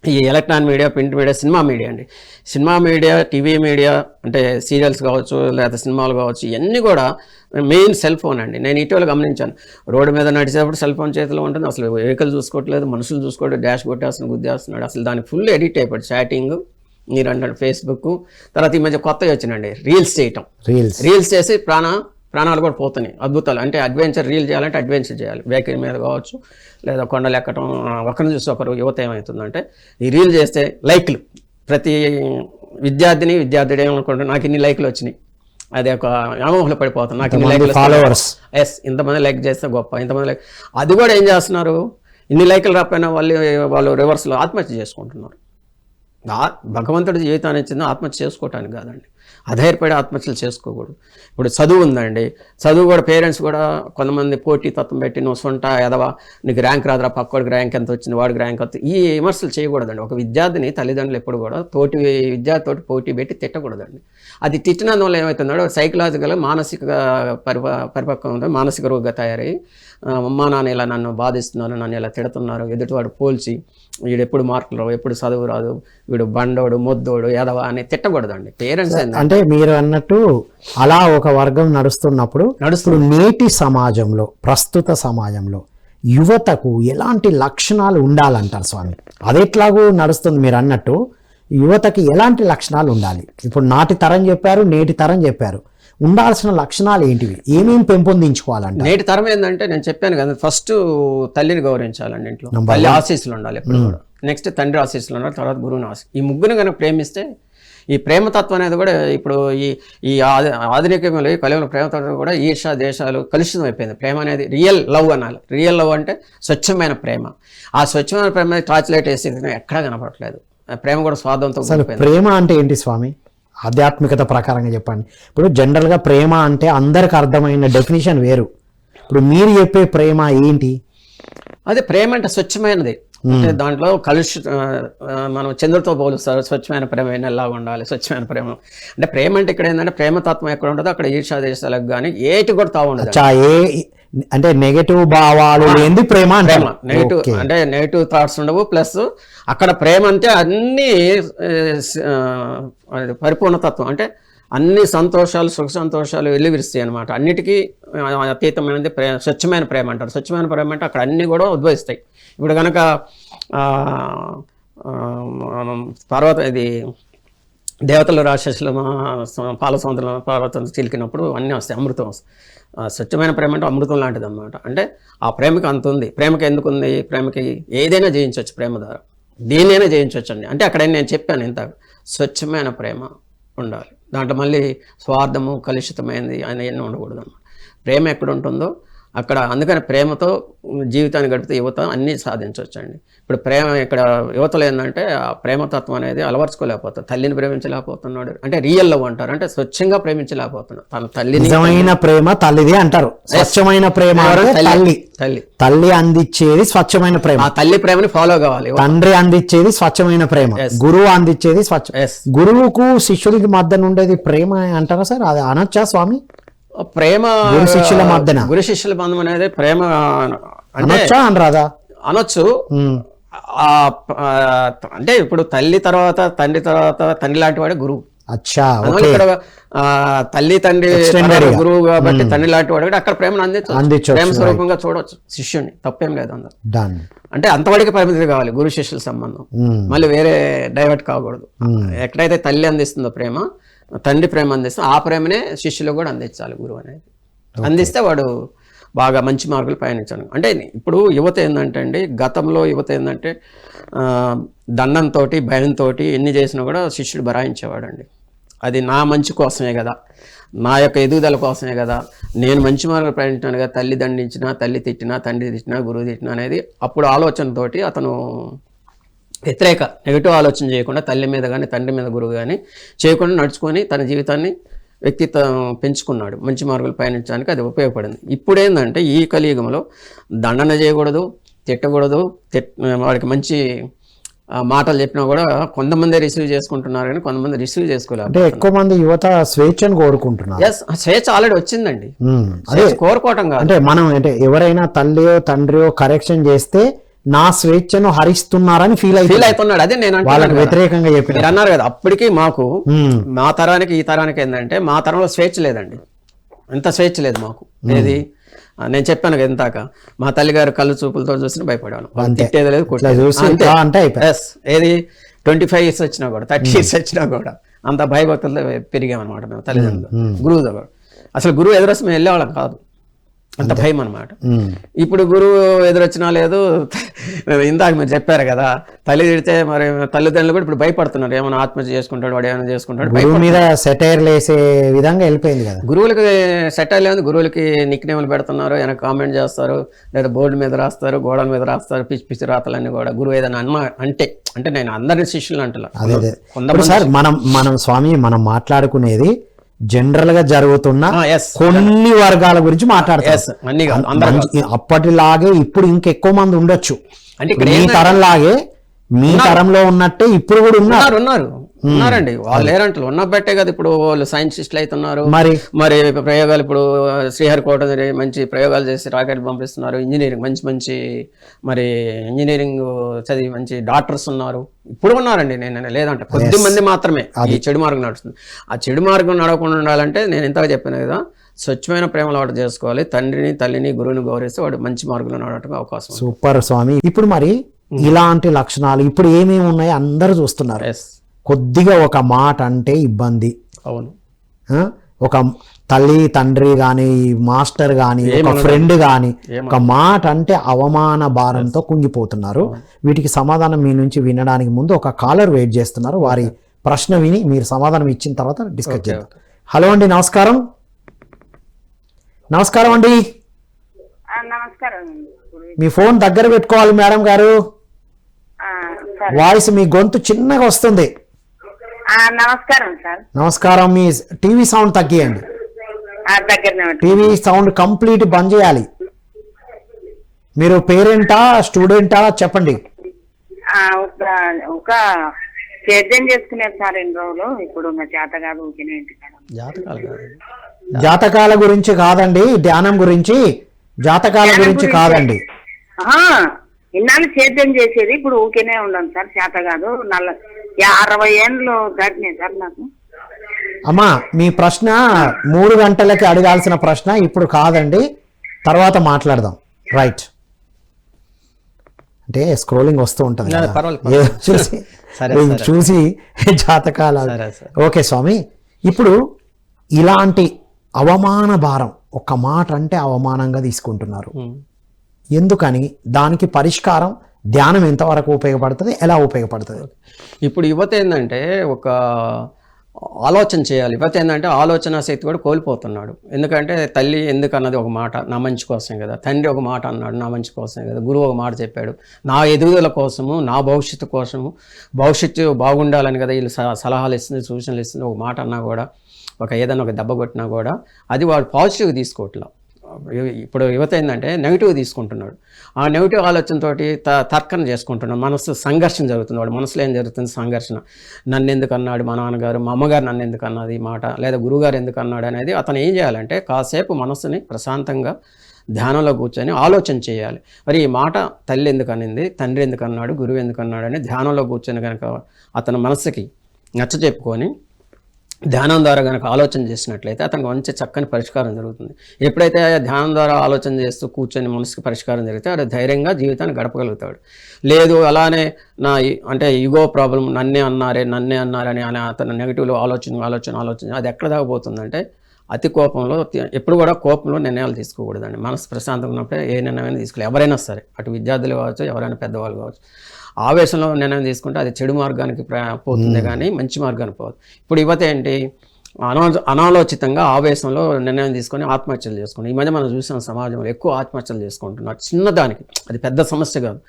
ఈ electronic media, print media, cinema media అండి. సినిమా మీడియా, టీవీ మీడియా అంటే సీరియల్స్ కావచ్చు లేదా సినిమాలు కావచ్చు, ఇవన్నీ కూడా మెయిన్ సెల్ ఫోన్ అండి. నేను ఇటీవల గమనించాను, రోడ్డు మీద నడిచేటప్పుడు సెల్ ఫోన్ చేతిలో ఉంటుంది, అసలు వెహికల్ చూసుకోవట్లేదు, మనుషులు చూసుకోవట్లేదు, డాష్ కొట్టేస్తున్నాడు, గుద్దేస్తున్నాడు. అసలు దానికి ఫుల్ ఎడిక్ట్ అయిపోయాడు. చాటింగ్, మీరు అంటే ఫేస్బుక్, తర్వాత ఈ మధ్య కొత్తగా వచ్చినండి రీల్స్ చేయటం. రీల్స్ చేసి ప్రాణాలు కూడా పోతున్నాయి. అద్భుతాలు అంటే అడ్వెంచర్ రీల్ చేయాలంటే అడ్వెంచర్ చేయాలి, వెహికల్ మీద కావచ్చు లేదా కొండలు ఎక్కడం. ఒకరిని చూసి ఒకరు యువత ఏమవుతుందంటే ఈ రీల్ చేస్తే లైక్లు, ప్రతి విద్యార్థుడు ఏమనుకుంటారు, నాకు ఇన్ని లైక్లు వచ్చినాయి, అది ఒక వ్యామోహంలో పడిపోతుంది, నాకు ఇన్ని లైక్లు ఫాలోవర్స్, ఇంతమంది లైక్ చేస్తే గొప్ప, ఇంతమంది లైక్. అది కూడా ఏం చేస్తున్నారు, ఇన్ని లైక్లు రాకపోయినా వాళ్ళు రివర్స్లో ఆత్మహత్య చేసుకుంటున్నారు. భగవంతుడి జీవితాన్ని ఇచ్చింది ఆత్మహత్య చేసుకోవటానికి కాదండి, అధైర్యపడి ఆత్మహత్యలు చేసుకోకూడదు. ఇప్పుడు చదువు ఉందండి, చదువు కూడా పేరెంట్స్ కూడా కొంతమంది పోటీ తత్వం పెట్టి నువ్వు సొంట ఎదవా, నీకు ర్యాంక్ రాదురా, పక్కోడికి ర్యాంక్ ఎంత వచ్చింది, వాడికి ర్యాంక్ వస్తుంది, ఈ విమర్శలు చేయకూడదండి. ఒక విద్యార్థిని తల్లిదండ్రులు ఎప్పుడు కూడా తోటి విద్యార్థితోటి పోటీ పెట్టి తిట్టకూడదండి. అది తిట్టినందువల్ల ఏమవుతుందో సైకలాజికల్గా మానసిక పరిపక్వం ఉంటుంది, మానసిక రోగంగా తయారై అమ్మా నాన్న ఇలా నన్ను బాధిస్తున్నారు, నన్ను ఇలా తిడుతున్నారు, ఎదుటివాడు పోల్చి వీడు ఎప్పుడు మార్కులు రావు, ఎప్పుడు చదువు రాదు, వీడు బండోడు మొద్దోడు ఎదవా అని తిట్టకూడదండి. పేరెంట్స్ అంటే మీరు అన్నట్టు అలా ఒక వర్గం నడుస్తున్నప్పుడు నేటి సమాజంలో, ప్రస్తుత సమాజంలో యువతకు ఎలాంటి లక్షణాలు ఉండాలంటారు స్వామి? అదెట్లాగూ నడుస్తుంది మీరు అన్నట్టు, యువతకి ఎలాంటి లక్షణాలు ఉండాలి? ఇప్పుడు నాటి తరం చెప్పారు, నేటి తరం చెప్పారు, ఉండాల్సిన లక్షణాలు ఏంటివి, ఏమేమి పెంపొందించుకోవాలంటే? నేటి తరం ఏంటంటే నేను చెప్పాను కదా, ఫస్ట్ తల్లిని గౌరవించాలండి ఇంట్లో, తల్లి ఆశీస్సులు ఉండాలి ఎప్పుడు కూడా. నెక్స్ట్ తండ్రి ఆశీస్సులు ఉండాలి, తర్వాత గురువుని ఆశీస్సు. ఈ ముగ్గురు కనుక ప్రేమిస్తే ఈ ప్రేమతత్వం అనేది కూడా ఇప్పుడు ఈ ఆధునికంలో ఈ కలియుగంలో ప్రేమతత్వం కూడా ఈర్ష దేశాలు కలుషితం అయిపోయింది. ప్రేమ అనేది రియల్ లవ్ అనాలి. రియల్ లవ్ అంటే స్వచ్ఛమైన ప్రేమ. ఆ స్వచ్ఛమైన ప్రేమ ట్రాన్స్లేట్ చేసి ఎక్కడా కనపడట్లేదు. ప్రేమ కూడా స్వార్థంతో ప్రేమ అంటే ఏంటి స్వామి? ఆధ్యాత్మికత ప్రకారంగా చెప్పండి. ఇప్పుడు జనరల్గా ప్రేమ అంటే అందరికి అర్థమైన డెఫినేషన్ వేరు. ఇప్పుడు మీరు చెప్పే ప్రేమ ఏంటి? అదే ప్రేమ అంటే స్వచ్ఛమైనది. అంటే దాంట్లో మనం చంద్రుడితో పోలుస్తారు. స్వచ్ఛమైన ప్రేమ ఎలాగా ఉండాలి, స్వచ్ఛమైన ప్రేమ అంటే ప్రేమ అంటే ఇక్కడ ఏంటంటే ప్రేమతత్వం ఎక్కడ ఉండదో అక్కడ ఈర్షా దేశాలకు కానీ ఏటి కూడా తావు ఉండదు. అంటే నెగటివ్ భావాలు ఏంది ప్రేమ? నెగిటివ్ అంటే నెగిటివ్ థాట్స్ ఉండవు. ప్లస్ అక్కడ ప్రేమ అంటే అన్ని పరిపూర్ణతత్వం, అంటే అన్ని సంతోషాలు, సుఖ సంతోషాలు వెల్లివిరుస్తాయి అనమాట. అన్నిటికీ అతీతమైనది ప్రేమ, స్వచ్ఛమైన ప్రేమ అంటారు. స్వచ్ఛమైన ప్రేమ అంటే అక్కడ అన్నీ కూడా ఉద్భవిస్తాయి. ఇప్పుడు కనుక ఇది దేవతలు రాక్షసులు పాల సముద్రం పర్వతం చిలికినప్పుడు అన్నీ వస్తాయి, అమృతం వస్తాయి. స్వచ్ఛమైన ప్రేమ అంటే అమృతం లాంటిది అనమాట. అంటే ఆ ప్రేమకి అంత ఉంది. ప్రేమకి ఎందుకు ఉంది? ప్రేమకి ఏదైనా జయించవచ్చు ప్రేమ ద్వారా, దేనైనా జయించవచ్చు అండి. అంటే అక్కడ నేను చెప్పాను ఇంత స్వచ్ఛమైన ప్రేమ ఉండాలి. దాంట్లో మళ్ళీ స్వార్థము, కలుషితమైనది అవన్నీ ఉండకూడదు అన్నమాట. ప్రేమ ఎక్కడ ఉంటుందో అక్కడ, అందుకని ప్రేమతో జీవితాన్ని గడిపితే యువత అన్నీ సాధించవచ్చు అండి. ఇప్పుడు ప్రేమ ఇక్కడ యువతలో ఏంటంటే ఆ ప్రేమతత్వం అనేది అలవర్చుకోలేకపోతాడు. తల్లిని ప్రేమించలేకపోతున్నాడు, అంటే రియల్ లవ్ అంటారు, అంటే స్వచ్ఛంగా ప్రేమించలేకపోతున్నాడు. తన తల్లిని, నిజమైన ప్రేమ తల్లిదే అంటారు. స్వచ్ఛమైన ప్రేమ తల్లి తల్లి అందించేది స్వచ్ఛమైన ప్రేమ. ఆ తల్లి ప్రేమని ఫాలో కావాలి. తండ్రి అందించేది స్వచ్ఛమైన ప్రేమ, గురువు అందించేది స్వచ్ఛ. గురువుకు శిష్యుడికి మధ్య ఉండేది ప్రేమ అంటారా సార్? అది అనొచ్చా స్వామి? ప్రేమ గురు శిష్యుల మధ్యన, గురు శిష్యుల బంధం అనేది ప్రేమ అనొచ్చా అనరాదా? అనొచ్చు. అంటే ఇప్పుడు తల్లి తర్వాత తండ్రి తర్వాత తండ్రి లాంటి వాడే గురువు. అచ్చా, ఇక్కడ తల్లి తండ్రి గురువు కాబట్టి తండ్రి లాంటి వాడు అక్కడ ప్రేమను అందించవచ్చు, ప్రేమ స్వరూపంగా చూడవచ్చు శిష్యుని. తప్పేం లేదు అందరు. అంటే అంతవాడికి పరిమితి కావాలి గురు శిష్యుల సంబంధం, మళ్ళీ వేరే డైవర్ట్ కాకూడదు. ఎక్కడైతే తల్లి అందిస్తుందో ప్రేమ, తండ్రి ప్రేమ అందిస్తే ఆ ప్రేమనే శిష్యులు కూడా అందించాలి గురువు అనేది. అందిస్తే వాడు బాగా మంచి మార్కులు పయనించాను. అంటే ఇప్పుడు యువత ఏంటంటే అండి, గతంలో యువత ఏంటంటే దండంతో, భయంతో ఎన్ని చేసినా కూడా శిష్యుడు బరాయించేవాడు అండి. అది నా మంచి కోసమే కదా, నా యొక్క ఎదుగుదల కోసమే కదా, నేను మంచి మార్కులు పయనించాను కదా, తల్లి దండించినా, తల్లి తిట్టినా, తండ్రి తిట్టినా, గురువు తిట్టినా అనేది అప్పుడు ఆలోచనతోటి అతను వ్యతిరేక నెగిటివ్ ఆలోచన చేయకుండా తల్లి మీద కానీ తండ్రి మీద గురువు కానీ చేయకుండా నడుచుకొని తన జీవితాన్ని, వ్యక్తిత్వం పెంచుకున్నాడు. మంచి మార్కులు పయనించడానికి అది ఉపయోగపడింది. ఇప్పుడు ఏంటంటే ఈ కలియుగంలో దండన చేయకూడదు, తిట్టకూడదు, వాడికి మంచి మాటలు చెప్పినా కూడా కొంతమంది రిసీవ్ చేసుకుంటున్నారు కానీ కొంతమంది రిసీవ్ చేసుకోలేదు. అంటే ఎక్కువ మంది యువత స్వేచ్ఛను కోరుకుంటున్నారు. స్వేచ్ఛ ఆల్రెడీ వచ్చిందండి, అదే కోరుకోవటం కాదు. అంటే మనం అంటే ఎవరైనా తల్లియో తండ్రియో కరెక్షన్ చేస్తే నా స్వేచ్ఛను హరిస్తున్నారని ఫీల్ అవుతున్నాడు. అదే నేను వాళ్ళకి వ్యతిరేకంగా చెప్పి మీరు అన్నారు కదా. అప్పటికి మాకు, మా తరానికి ఈ తరానికి ఏంటంటే మా తరంలో స్వేచ్ఛ లేదండి, ఎంత స్వేచ్ఛ లేదు మాకు. ఏది నేను చెప్పాను కదా ఇంతాక, మా తల్లిగారు కళ్ళు చూపులతో చూసిన భయపడాను, తిట్టేది లేదు, ఏది 25 years వచ్చినా కూడా 30 years వచ్చినా కూడా అంత భయభక్తులతో పెరిగామన్నమాట మేము తల్లిదండ్రులు. గురువు దగ్గర అసలు గురువు ఎదురొస్తే మేము వెళ్ళేవాళ్ళం కాదు, అంత భయం అనమాట. ఇప్పుడు గురువు ఎదురొచ్చినా లేదు. ఇందాక మీరు చెప్పారు కదా, తల్లి తిడితే మరి తల్లిదండ్రులు కూడా ఇప్పుడు భయపడుతున్నారు, ఏమైనా ఆత్మహత్య చేసుకుంటాడు, వాడు ఏమైనా చేసుకుంటాడు, మీద సెటైర్లు వేసే విధంగా వెళ్ళిపోయింది కదా. గురువులకి సెటైర్ లేదు, గురువులకి నిక్ నేమ్లు పెడుతున్నారు, ఏమైనా కామెంట్ చేస్తారు, లేదా బోర్డు మీద రాస్తారు, గోడల మీద రాస్తారు, పిచ్చి పిచ్చి రాతలన్నీ కూడా. గురువు ఏదైనా అంటే నేను అందరిని శిష్యులు అంటున్నాను సార్. మనం స్వామి మనం మాట్లాడుకునేది జనరల్ గా జరుగుతున్న కొన్ని వర్గాల గురించి మాట్లాడతారు. అప్పటిలాగే ఇప్పుడు ఇంకెక్కువ మంది ఉండొచ్చు. మీ తరం లాగే, మీ తరంలో ఉన్నట్టే ఇప్పుడు కూడా ఉన్నారు. ఉన్నారండి, వాళ్ళు లేరంటారు, ఉన్నబట్టే కదా ఇప్పుడు వాళ్ళు సైంటిస్టులు అవుతున్నారు. మరి మరి ప్రయోగాలు ఇప్పుడు శ్రీహరికోట మంచి ప్రయోగాలు చేసి రాకెట్ పంపిస్తున్నారు. ఇంజనీరింగ్ మంచి మంచి మరి ఇంజనీరింగ్ చదివి మంచి డాక్టర్స్ ఉన్నారు, ఇప్పుడు ఉన్నారండి. నేను లేదంట, కొద్ది మంది మాత్రమే ఈ చెడు మార్గం నడుస్తుంది. ఆ చెడు మార్గం నడవకుండా ఉండాలంటే నేను ఇంతగా చెప్పాను కదా, స్వచ్ఛమైన ప్రేమలో వాడు చేసుకోవాలి. తండ్రిని తల్లిని గురువుని గౌరవిస్తే వాడు మంచి మార్గంలో నడవడానికి అవకాశం. సూపర్ స్వామి. ఇప్పుడు మరి ఇలాంటి లక్షణాలు ఇప్పుడు ఏమేమి ఉన్నాయో అందరూ చూస్తున్నారు. కొద్దిగా ఒక మాట అంటే ఇబ్బంది. అవును. ఒక తల్లి తండ్రి కానీ మాస్టర్ కానీ ఒక ఫ్రెండ్ కానీ ఒక మాట అంటే అవమాన భారంతో కుంగిపోతున్నారు. వీటికి సమాధానం మీ నుంచి వినడానికి ముందు ఒక కాలర్ వెయిట్ చేస్తున్నారు. వారి ప్రశ్న విని మీరు సమాధానం ఇచ్చిన తర్వాత డిస్కస్ చేద్దాం. హలో అండి, నమస్కారం. నమస్కారం అండి. నమస్కారం. మీ ఫోన్ దగ్గర పెట్టుకోవాలి మేడం గారు, వాయిస్ మీ గొంతు చిన్నగా వస్తుంది. నమస్కారం సార్. నమస్కారం. మీ టీవీ సౌండ్ తగ్గియండి. టీవీ సౌండ్ కంప్లీట్ బంద్ చేయాలి. మీరు పేరెంటా స్టూడెంటా చెప్పండి. ఒక సేద్యం చేసుకునేది సార్ ఎన్ని రోజులు, ఇప్పుడు మా చేత కాదు. జాతకాల గురించి కాదండి, ధ్యానం గురించి. జాతకాల గురించి కాదండి. ఇన్నాళ్ళు సేద్యం చేసేది, ఇప్పుడు ఊరికేనే ఉండను సార్, చేత కాదు. 60 ఏళ్ళు దాటినాయి సార్ నాకు. అమ్మా మీ ప్రశ్న 3 గంటలకి అడగాల్సిన ప్రశ్న ఇప్పుడు కాదండి, తర్వాత మాట్లాడదాం. రైట్ అంటే స్క్రోలింగ్ వస్తూ ఉంటుంది చూసి జాతకాల. ఓకే స్వామి, ఇప్పుడు ఇలాంటి అవమాన భారం, ఒక్క మాట అంటే అవమానంగా తీసుకుంటున్నారు. ఎందుకని? దానికి పరిష్కారం ధ్యానం ఎంతవరకు ఉపయోగపడుతుంది, ఎలా ఉపయోగపడుతుంది? ఇప్పుడు యువత ఏంటంటే ఒక ఆలోచన చేయాలి. యువత ఏంటంటే ఆలోచన శక్తి కూడా కోల్పోతున్నాడు. ఎందుకంటే తల్లి ఎందుకు అన్నది ఒక మాట, నా మంచి కోసమే కదా. తండ్రి ఒక మాట అన్నాడు, నా మంచి కోసమే కదా. గురువు ఒక మాట చెప్పాడు, నా ఎదుగుదల కోసము, నా భవిష్యత్తు కోసము, భవిష్యత్తు బాగుండాలని కదా వీళ్ళు సలహాలు ఇస్తుంది, సూచనలు ఇస్తుంది. ఒక మాట అన్నా కూడా, ఏదైనా ఒక దెబ్బ కొట్టినా కూడా అది వాడు పాజిటివ్గా తీసుకోవట్లా. ఇప్పుడు యువత ఏంటంటే నెగిటివ్ తీసుకుంటున్నాడు. ఆ నెగిటివ్ ఆలోచనతోటి తర్కన చేసుకుంటున్నాడు. మనసు సంఘర్షణ జరుగుతుంది. వాడు మనసులో ఏం జరుగుతుంది? సంఘర్షణ. నన్ను ఎందుకు అన్నాడు మా నాన్నగారు, మా అమ్మగారు నన్ను ఎందుకు అన్నది ఈ మాట, లేదా గురువుగారు ఎందుకు అన్నాడు అనేది. అతను ఏం చేయాలంటే కాసేపు మనసుని ప్రశాంతంగా ధ్యానంలో కూర్చొని ఆలోచన చేయాలి. మరి ఈ మాట తల్లి ఎందుకు అనింది, తండ్రి ఎందుకు అన్నాడు, గురువు ఎందుకు అన్నాడు అని ధ్యానంలో కూర్చొని కనుక అతని మనసుకి నచ్చ చెప్పుకొని ధ్యానం ద్వారా కనుక ఆలోచన చేసినట్లయితే అతనికి మంచి చక్కని పరిష్కారం జరుగుతుంది. ఎప్పుడైతే ధ్యానం ద్వారా ఆలోచన చేస్తూ కూర్చొని మనసుకి పరిష్కారం జరిగితే అది ధైర్యంగా జీవితాన్ని గడపగలుగుతాడు. లేదు అలానే అంటే ఈగో ప్రాబ్లం, నన్నే అన్నారని అతను నెగిటివ్లో ఆలోచన అది ఎక్కడ దాకా పోతుందంటే అతి కోపంలో. ఎప్పుడు కూడా కోపంలో నిర్ణయాలు తీసుకోకూడదండి. మనసు ప్రశాంతంగా ఉన్నప్పుడే ఏ నిర్ణయం తీసుకోవాలి. ఎవరైనా సరే, అటు విద్యార్థులు కావచ్చు, ఎవరైనా పెద్దవాళ్ళు కావచ్చు. ఆవేశంలో నిర్ణయం తీసుకుంటే అది చెడు మార్గానికి పోతుంది కానీ మంచి మార్గానికి పోదు. ఇప్పుడు యువత ఏంటి, అనాలోచితంగా ఆవేశంలో నిర్ణయం తీసుకొని ఆత్మహత్యలు చేసుకుని ఈ మధ్య మనం చూసిన సమాజంలో ఎక్కువ ఆత్మహత్యలు చేసుకుంటున్నారు. చిన్నదానికి, అది పెద్ద సమస్య కాదు,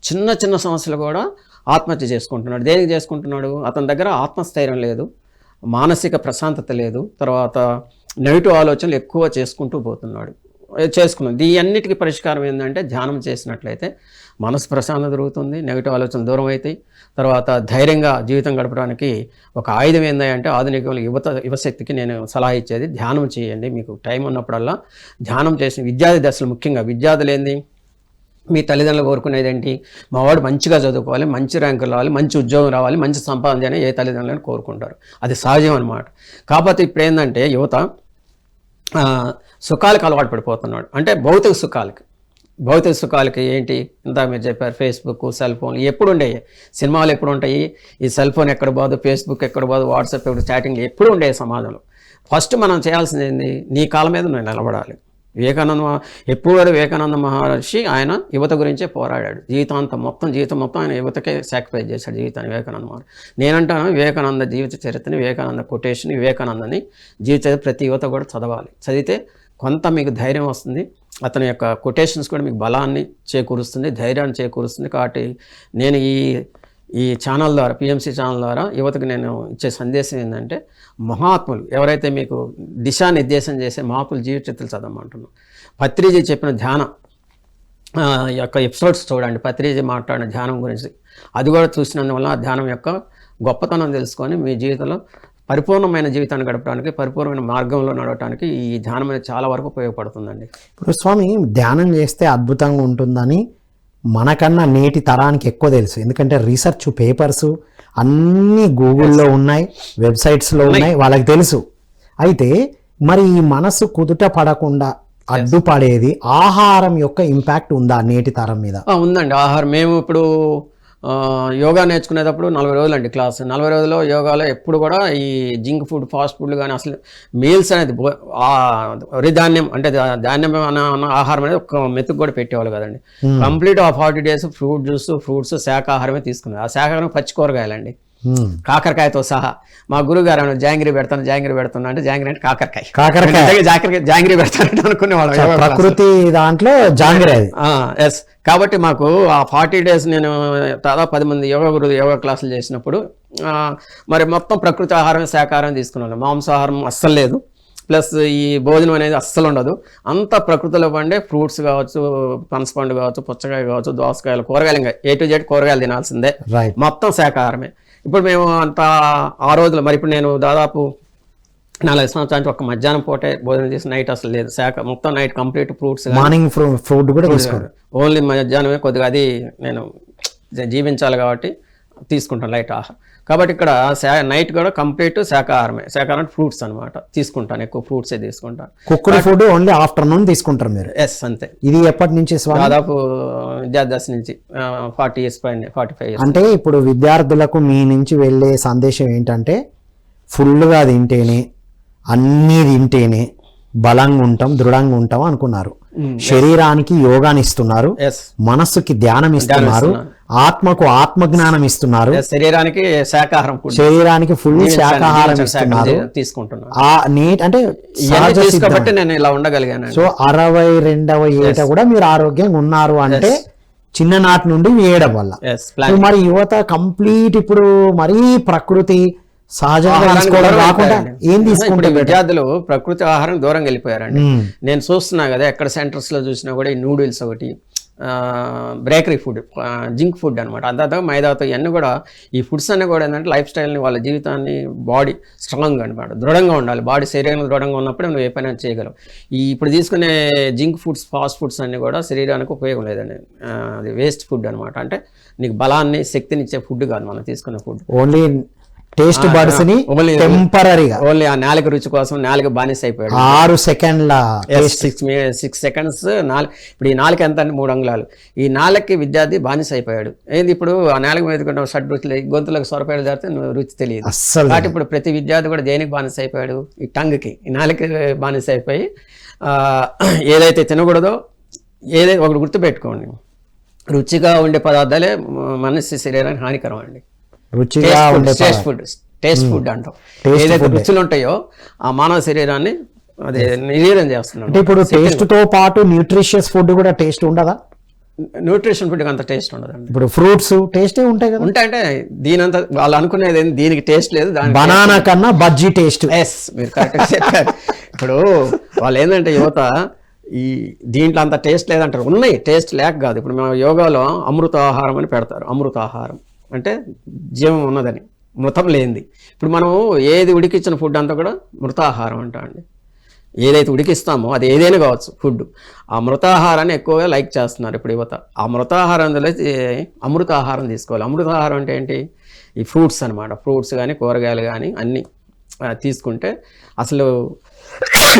చిన్న సమస్యలు కూడా ఆత్మహత్య చేసుకుంటున్నాడు. దేనికి చేసుకుంటున్నాడు? అతని దగ్గర ఆత్మస్థైర్యం లేదు, మానసిక ప్రశాంతత లేదు, తర్వాత నెగిటివ్ ఆలోచనలు ఎక్కువ చేసుకుంటూ పోతున్నాడు. ఈ అన్నిటికీ పరిష్కారం ఏంటంటే ధ్యానం చేసినట్లయితే మనసు ప్రశాంతత జరుగుతుంది, నెగిటివ్ ఆలోచనలు దూరం అవుతాయి. తర్వాత ధైర్యంగా జీవితం గడపడానికి ఒక ఆయుధం ఏంటంటే ఆధునిక యువశక్తికి నేను సలహా ఇచ్చేది ధ్యానం చేయండి. మీకు టైం ఉన్నప్పుడల్లా ధ్యానం చేసిన విద్యార్థి దశలు, ముఖ్యంగా విద్యార్థులు ఏంది, మీ తల్లిదండ్రులు కోరుకునేది ఏంటి, మా వాడు మంచిగా చదువుకోవాలి, మంచి ర్యాంకులు రావాలి, మంచి ఉద్యోగం రావాలి, మంచి సంపాదన చేయాలని ఏ తల్లిదండ్రులను కోరుకుంటారు. అది సహజం అన్నమాట. కాకపోతే ఇప్పుడు ఏంటంటే యువత సుఖాలకు అలవాటు పడిపోతున్నాడు. అంటే భౌతిక సుఖాలకి ఏంటి, ఇందాక మీరు చెప్పారు ఫేస్బుక్, సెల్ ఫోన్ ఎప్పుడు ఉండేవి, సినిమాలు ఎప్పుడు ఉంటాయి, ఈ సెల్ ఫోన్ ఎక్కడ పోదు, ఫేస్బుక్ ఎక్కడ పోదు, వాట్సాప్ ఎప్పుడు, చాటింగ్ ఎప్పుడు ఉండేవి సమాజంలో. ఫస్ట్ మనం చేయాల్సింది ఏంది, నీ కాళ్ళ మీద నువ్వు నిలబడాలి. వివేకానంద మహర్షి ఆయన యువత గురించే పోరాడాడు. జీవితం మొత్తం ఆయన యువతకే సాక్రిఫైస్ చేశాడు జీవితాన్ని వివేకానంద మహర్షి. నేనంటాను వివేకానంద జీవిత చరిత్రని, వివేకానంద కొటేషన్, వివేకానందని జీవిత చరిత్ర ప్రతి యువత కూడా చదవాలి. చదివితే కొంత మీకు ధైర్యం వస్తుంది. అతని యొక్క కొటేషన్స్ కూడా మీకు బలాన్ని చేకూరుస్తుంది, ధైర్యాన్ని చేకూరుస్తుంది. కాబట్టి నేను ఈ ఛానల్ ద్వారా, పిఎంసి ఛానల్ ద్వారా యువతకు నేను ఇచ్చే సందేశం ఏంటంటే, మహాత్ములు ఎవరైతే మీకు దిశానిర్దేశం చేసే మహాత్ములు జీవిత చరిత్రలు చదవమంటున్నాను. పత్రిజీ చెప్పిన ధ్యాన యొక్క ఎపిసోడ్స్ చూడండి. పత్రిజీ మాట్లాడిన ధ్యానం గురించి అది కూడా చూసినందువల్ల ఆ ధ్యానం యొక్క గొప్పతనం తెలుసుకొని మీ జీవితంలో పరిపూర్ణమైన జీవితాన్ని గడపడానికి, పరిపూర్ణమైన మార్గంలో నడవడానికి ఈ ధ్యానం అనేది చాలా వరకు ఉపయోగపడుతుందండి. ఇప్పుడు స్వామి ధ్యానం చేస్తే అద్భుతంగా ఉంటుందని మనకన్నా నేటి తరానికి ఎక్కువ తెలుసు. ఎందుకంటే రీసెర్చ్ పేపర్స్ అన్నీ గూగుల్లో ఉన్నాయి, వెబ్సైట్స్లో ఉన్నాయి, వాళ్ళకి తెలుసు. అయితే మరి ఈ మనసు కుదుట పడకుండా అడ్డుపడేది ఆహారం యొక్క ఇంపాక్ట్ ఉందా నేటి తరం మీద? ఉందండి. ఆహారం మేము ఇప్పుడు యోగా నేర్చుకునేటప్పుడు 40 రోజులు అండి క్లాస్. 40 రోజుల్లో యోగాలో ఎప్పుడు కూడా ఈ జింక్ ఫుడ్, ఫాస్ట్ ఫుడ్ కానీ అసలు మీల్స్ అనేది వరి ధాన్యం అంటే ధాన్యం అన్న ఆహారం అనేది ఒక మెతుకు కూడా పెట్టేవాళ్ళు కదండి. కంప్లీట్ ఆ 40 days ఫ్రూట్ జ్యూస్, ఫ్రూట్స్, శాకాహారమే తీసుకున్నారు. ఆ శాకాహారం పచ్చి కూరగాయలండి, కాకరకాయతో సహా. మా గురువు గారు జాంగిరీ పెడుతున్నా అంటే జాంగిరీ అంటే కాకరకాయ జాంగిరీ పెడతానంటే అనుకునేవాళ్ళం. ప్రకృతి దాంట్లో జాంగిరీ. ఎస్. కాబట్టి మాకు ఆ 40 days నేను దాదాపు 10 మంది యోగా క్లాసులు చేసినప్పుడు మరి మొత్తం ప్రకృతి ఆహారం, శాకాహారం తీసుకున్నాను. మాంసాహారం అస్సలు లేదు, ప్లస్ ఈ భోజనం అనేది అస్సలు ఉండదు. అంత ప్రకృతిలో పండే ఫ్రూట్స్ కావచ్చు, పనసపండు కావచ్చు, పుచ్చకాయ కావచ్చు, దోసకాయలు, కూరగాయలు, ఇంకా A to Z కూరగాయలు తినాల్సిందే, మొత్తం శాకాహారమే. ఇప్పుడు మేము అంత ఆ రోజులు మరి ఇప్పుడు నేను దాదాపు 40 సంవత్సరానికి ఒక మధ్యాహ్నం పూటే భోజనం చేసి నైట్ అసలు లేదు, మొత్తం night complete fruits, morning fruit కూడా తీసుకోండి, ఓన్లీ మధ్యాహ్నమే కొద్దిగా. అది నేను జీవించాలి కాబట్టి తీసుకుంటాను లైట్ ఆహారం. కాబట్టి ఇక్కడ నైట్ కూడా కంప్లీట్ శాకాహారమే. శాకాహారం ఫ్రూట్స్ అనమాట తీసుకుంటాను, ఎక్కువ ఫ్రూట్సే తీసుకుంటాను. కుక్కుడు ఫుడ్ ఓన్లీ ఆఫ్టర్నూన్ తీసుకుంటారు మీరు? ఎస్, అంతే. ఇది ఎప్పటి నుంచి? దాదాపు విద్యాదశ నుంచి 40 years పైన, 45 years. అంటే ఇప్పుడు విద్యార్థులకు మీ నుంచి వెళ్ళే సందేశం ఏంటంటే ఫుల్గా తింటేనే, అన్నీ తింటేనే బలంగా ఉంటాం, దృఢంగా ఉంటాం అనుకున్నారు. శరీరానికి యోగాని ఇస్తున్నారు, మనస్సుకి ధ్యానం ఇస్తున్నారు, ఆత్మకు ఆత్మజ్ఞానం ఇస్తున్నారు, శరీరానికి శాకాహారం, శరీరానికి ఫుల్ శాకాహారం ఇస్తున్నారు, తీసుకుంటున్నారు. అంటే కాబట్టి నేను ఇలా ఉండగలిగాను. సో 62వ ఏట కూడా మీరు ఆరోగ్యంగా ఉన్నారు అంటే చిన్ననాటి నుండి వేయడం వల్ల. మరి యువత కంప్లీట్ ఇప్పుడు మరీ ప్రకృతి సహజంగా కాకుండా ఏం తీసుకుంటే విద్యార్థులు ప్రకృతి ఆహారం దూరంగా వెళ్ళిపోయారండి. నేను చూస్తున్నా కదా, ఎక్కడ సెంటర్స్ లో చూసినా కూడా ఈ నూడిల్స్ ఒకటి, బేకరీ ఫుడ్, జింక్ ఫుడ్ అనమాట, అంతా మైదాతో ఇవన్నీ కూడా. ఈ ఫుడ్స్ అన్నీ కూడా ఏంటంటే లైఫ్ స్టైల్ని, వాళ్ళ జీవితాన్ని, బాడీ స్ట్రాంగ్ అనమాట, దృఢంగా ఉండాలి. బాడీ శరీరం దృఢంగా ఉన్నప్పుడే నువ్వు ఏ పైన చేయగలవు. ఈ ఇప్పుడు తీసుకునే జింక్ ఫుడ్స్, ఫాస్ట్ ఫుడ్స్ అన్నీ కూడా శరీరానికి ఉపయోగం లేదండి. అది వేస్ట్ ఫుడ్ అనమాట. అంటే నీకు బలాన్ని, శక్తిని ఇచ్చే ఫుడ్ కాదు మనం తీసుకునే ఫుడ్. ఓన్లీ టేస్ట్ బడ్స్ ని టెంపరీగా, ఓన్లీ ఆ నాలుగు రుచి కోసం నాలుగు బానిస అయిపోయాడు. 6 సెకండ్ల 6 seconds. ఇప్పుడు ఈ నాలుగు ఎంత అంటే 3 అంగుళాలు. ఈ నాలుగుకి విద్యార్థి బానిస అయిపోయాడు. ఏంది ఇప్పుడు ఆ నాలుగు మీద షడ్ రుచులు, గొంతులకు సొరపేడు జరిగితే నువ్వు రుచి తెలియదు. కాబట్టి ఇప్పుడు ప్రతి విద్యార్థి కూడా దేనికి బానిస అయిపోయాడు? ఈ టంగ్కి, ఈ నాలుగుకి బానిస అయిపోయి ఏదైతే తినకూడదో, ఏదైతే ఒకటి గుర్తుపెట్టుకోండి, రుచిగా ఉండే పదార్థాలే మనసు శరీరానికి హానికరం అండి. రుచిగా ఉండే టేస్ట్ ఫుడ్ అంటాం. ఏదైతే రుచులు ఉంటాయో ఆ మానవ శరీరాన్ని అది నిర్వీర్యం చేస్తున్నాం. ఇప్పుడు టేస్ట్ తో పాటు న్యూట్రిషియస్ ఫుడ్ కూడా టేస్ట్ ఉండదా? న్యూట్రిషన్ ఫుడ్ అంత టేస్ట్ ఉండదండి. ఇప్పుడు ఫ్రూట్స్ టేస్టే ఉంటాయి కదా. ఉంటాయంటే దీనంతా వాళ్ళు అనుకునేది దీనికి టేస్ట్ లేదు, బనానా కన్నా బజ్జీ టేస్ట్. ఎస్, మీరు కరెక్ట్గా చెప్పారు. ఇప్పుడు వాళ్ళు ఏంటంటే యువత ఈ దీంట్లో అంత టేస్ట్ లేదంటారు. ఉన్నాయి, టేస్ట్ లేక కాదు. ఇప్పుడు మేము యోగాలో అమృత ఆహారం అని పెడతారు. అమృత ఆహారం అంటే జీవం ఉన్నదని, మృతం లేనిది. ఇప్పుడు మనం ఏది ఉడికించిన ఫుడ్ అంతా కూడా మృతాహారం అంటా అండి. ఏదైతే ఉడికిస్తామో అది ఏదైనా కావచ్చు ఫుడ్, ఆ మృతాహారాన్ని ఎక్కువగా లైక్ చేస్తున్నారు ఇప్పుడు యువత. ఆ మృతాహారంలో అమృత ఆహారం తీసుకోవాలి. అమృత ఆహారం అంటే ఏంటి? ఈ ఫ్రూట్స్ అనమాట. ఫ్రూట్స్ కానీ, కూరగాయలు కానీ అన్నీ తీసుకుంటే అసలు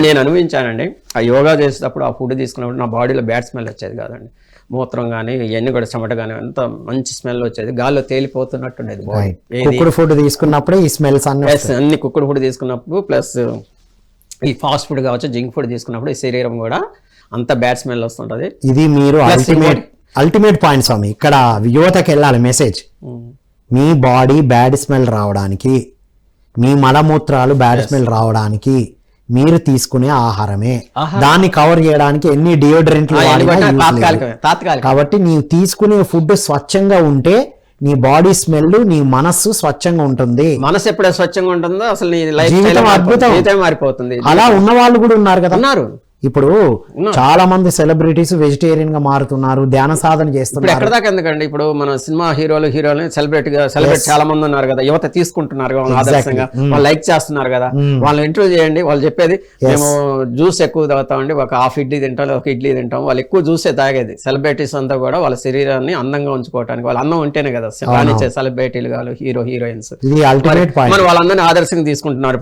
నేను అనుభవించానండి. ఆ యోగా చేసేటప్పుడు ఆ ఫుడ్ తీసుకున్నప్పుడు నా బాడీలో బ్యాడ్ స్మెల్ వచ్చేది కాదండి. మూత్రం కానీ, ఇవన్నీ కూడా చెమట కానీ అంత మంచి స్మెల్ వచ్చేది, గాల్లో తేలిపోతున్నట్టుండేది బాడీ. కుక్కుడు ఫుడ్ తీసుకున్నప్పుడే ఈ స్మెల్స్ అన్ని కుక్కుడు ఫుడ్ తీసుకున్నప్పుడు, ప్లస్ ఈ ఫాస్ట్ ఫుడ్ కావచ్చు, జింక్ ఫుడ్ తీసుకున్నప్పుడు ఈ శరీరం కూడా అంత బ్యాడ్ స్మెల్ వస్తుంటది. ఇది మీరు అల్టిమేట్ పాయింట్ స్వామి. ఇక్కడ యువతకి వెళ్ళాలి మెసేజ్. మీ బాడీ బ్యాడ్ స్మెల్ రావడానికి, మీ మలమూత్రాలు బ్యాడ్ స్మెల్ రావడానికి మీరు తీసుకునే ఆహారమే. దాన్ని కవర్ చేయడానికి ఎన్ని డియోడ్రెంట్లు కాబట్టి నీవు తీసుకునే ఫుడ్ స్వచ్ఛంగా ఉంటే నీ బాడీ స్మెల్, నీ మనస్సు స్వచ్ఛంగా ఉంటుంది. మనసు ఎప్పుడైతే స్వచ్ఛంగా ఉంటుందో అసలు నీ లైఫ్ జీవితం అద్భుతం మారిపోతుంది. అలా ఉన్న వాళ్ళు కూడా ఉన్నారు కదా. ఉన్నారు. ఇప్పుడు చాలా మంది సెలబ్రిటీస్ వెజిటేరియన్ గా మారుతున్నారు, ధ్యాన సాధన ఇప్పుడు చేస్తున్నారు. ఎక్కడ దాకా ఎందుకండి, ఇప్పుడు మన సినిమా హీరోలు సెలబ్రేట్ చాలా మంది ఉన్నారు కదా, యువత తీసుకుంటున్నారు కదా వాళ్ళని ఆదర్శంగా, వాళ్ళు లైక్ చేస్తున్నారు కదా, వాళ్ళని ఇంటర్వ్యూ చేయండి. వాళ్ళు చెప్పేది మేము జ్యూస్ ఎక్కువ తాగుతామండి, ఒక హాఫ్ ఇడ్లీ తింటాం, ఒక ఇడ్లీ తింటాం. వాళ్ళు ఎక్కువ జ్యూసే తాగేది. సెలబ్రిటీస్ అంతా కూడా వాళ్ళ శరీరాన్ని అందంగా ఉంచుకోవడానికి, వాళ్ళ అన్నం ఉంటేనే కదా రానిచ్చే సెలబ్రిటీలు కాదు, హీరోయిన్స్. ఇది అల్టిమేట్ పాయింట్. మన వాళ్ళందరినీ ఆదర్శంగా తీసుకుంటున్నారు